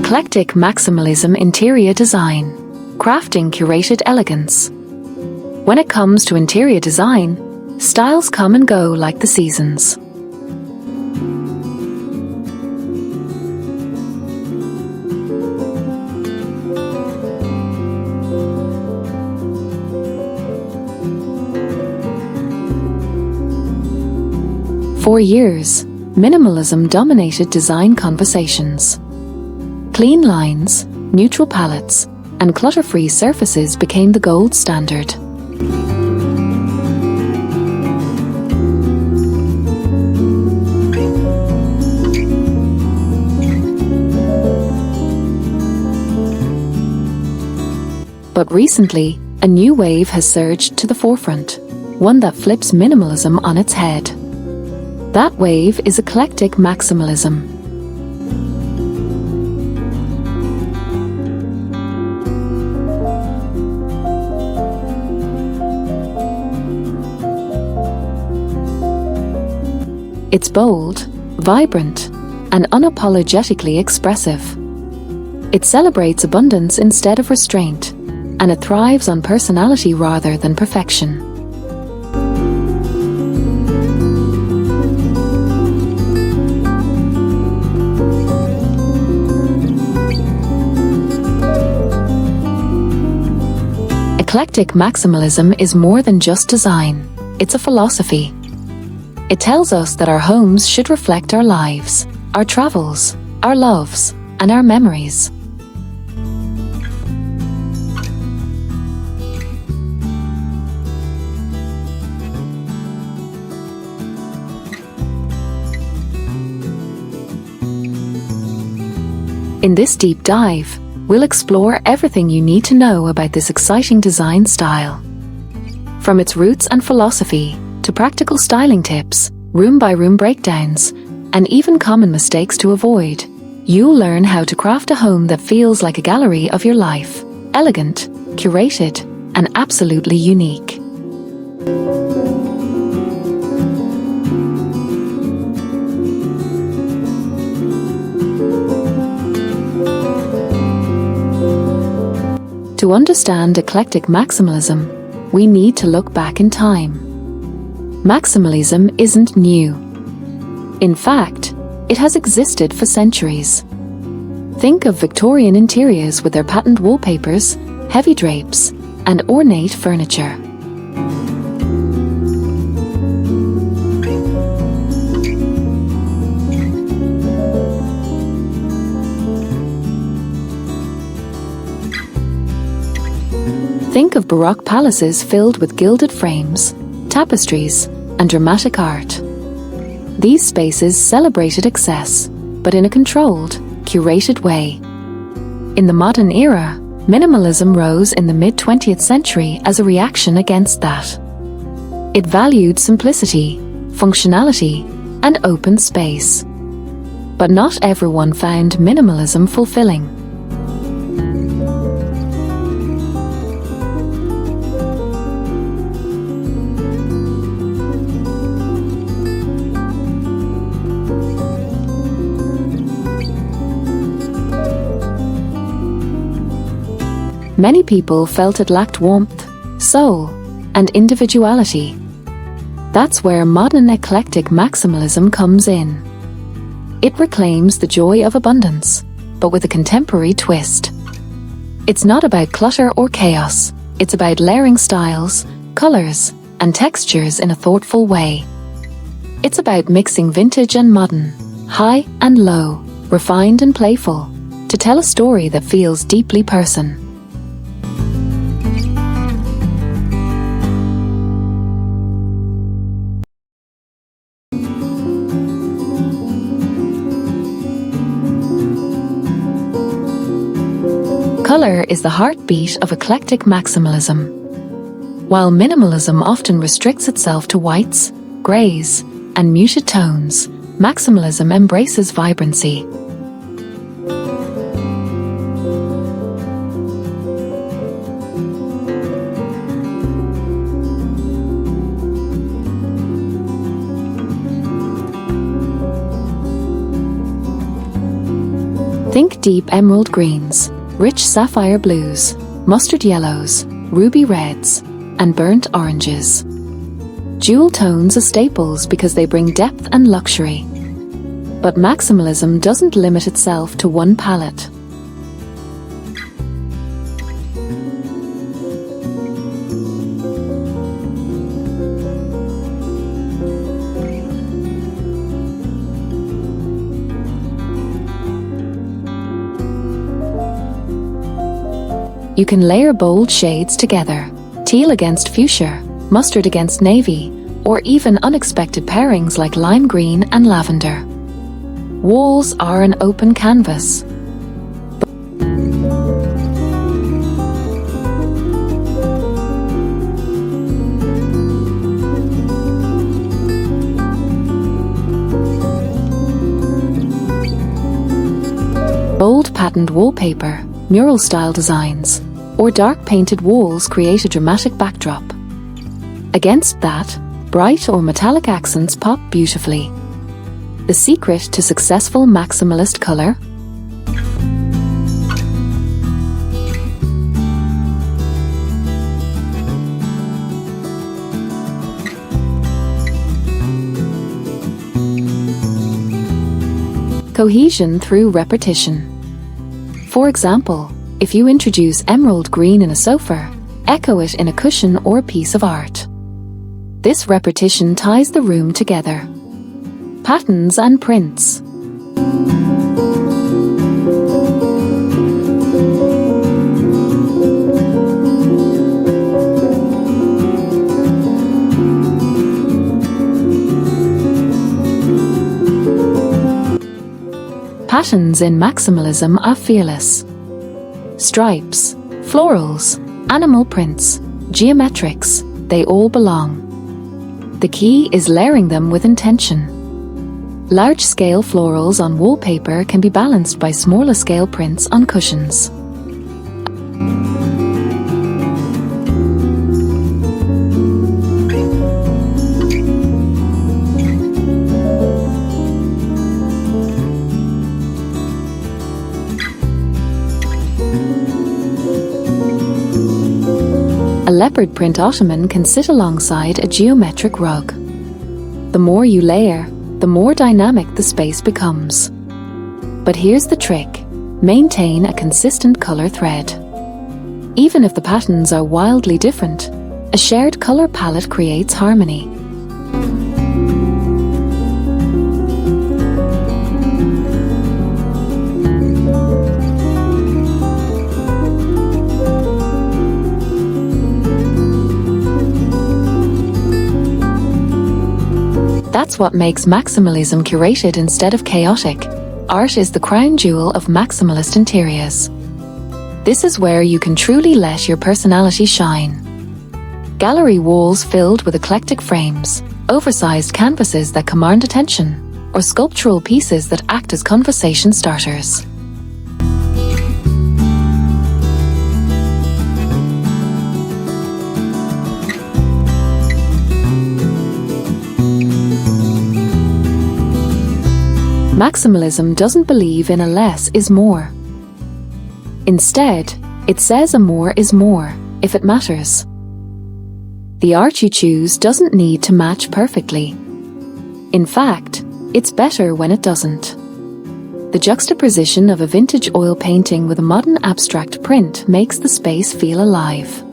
Eclectic Maximalism Interior Design, crafting curated elegance. When it comes to interior design, styles come and go like the seasons. For years, minimalism dominated design conversations. Clean lines, neutral palettes, and clutter-free surfaces became the gold standard. But recently, a new wave has surged to the forefront, one that flips minimalism on its head. That wave is eclectic maximalism. It's bold, vibrant, and unapologetically expressive. It celebrates abundance instead of restraint, and it thrives on personality rather than perfection. Eclectic maximalism is more than just design, it's a philosophy. It tells us that our homes should reflect our lives, our travels, our loves, and our memories. In this deep dive, we'll explore everything you need to know about this exciting design style. From its roots and philosophy, to practical styling tips, room-by-room breakdowns, and even common mistakes to avoid, you'll learn how to craft a home that feels like a gallery of your life, elegant, curated, and absolutely unique. To understand eclectic maximalism, we need to look back in time. Maximalism isn't new. In fact, it has existed for centuries. Think of Victorian interiors with their patent wallpapers, heavy drapes, and ornate furniture. Think of Baroque palaces filled with gilded frames, tapestries, and dramatic art. These spaces celebrated excess, but in a controlled, curated way. In the modern era, minimalism rose in the mid-20th century as a reaction against that. It valued simplicity, functionality, and open space. But not everyone found minimalism fulfilling. Many people felt it lacked warmth, soul, and individuality. That's where modern eclectic maximalism comes in. It reclaims the joy of abundance, but with a contemporary twist. It's not about clutter or chaos, it's about layering styles, colors, and textures in a thoughtful way. It's about mixing vintage and modern, high and low, refined and playful, to tell a story that feels deeply personal. Color is the heartbeat of eclectic maximalism. While minimalism often restricts itself to whites, grays, and muted tones, maximalism embraces vibrancy. Think deep emerald greens, rich sapphire blues, mustard yellows, ruby reds, and burnt oranges. Jewel tones are staples because they bring depth and luxury. But maximalism doesn't limit itself to one palette. You can layer bold shades together, teal against fuchsia, mustard against navy, or even unexpected pairings like lime green and lavender. Walls are an open canvas. Bold patterned wallpaper, mural-style designs, or dark painted walls create a dramatic backdrop. Against that, bright or metallic accents pop beautifully. The secret to successful maximalist color? Cohesion through repetition. For example, if you introduce emerald green in a sofa, echo it in a cushion or a piece of art. This repetition ties the room together. Patterns and prints. Patterns in maximalism are fearless. Stripes, florals, animal prints, geometrics, they all belong. The key is layering them with intention. Large-scale florals on wallpaper can be balanced by smaller-scale prints on cushions. A leopard print ottoman can sit alongside a geometric rug. The more you layer, the more dynamic the space becomes. But here's the trick: maintain a consistent color thread. Even if the patterns are wildly different, a shared color palette creates harmony. That's what makes maximalism curated instead of chaotic. Art is the crown jewel of maximalist interiors. This is where you can truly let your personality shine. Gallery walls filled with eclectic frames, oversized canvases that command attention, or sculptural pieces that act as conversation starters. Maximalism doesn't believe in a less is more. Instead, it says a more is more, if it matters. The art you choose doesn't need to match perfectly. In fact, it's better when it doesn't. The juxtaposition of a vintage oil painting with a modern abstract print makes the space feel alive.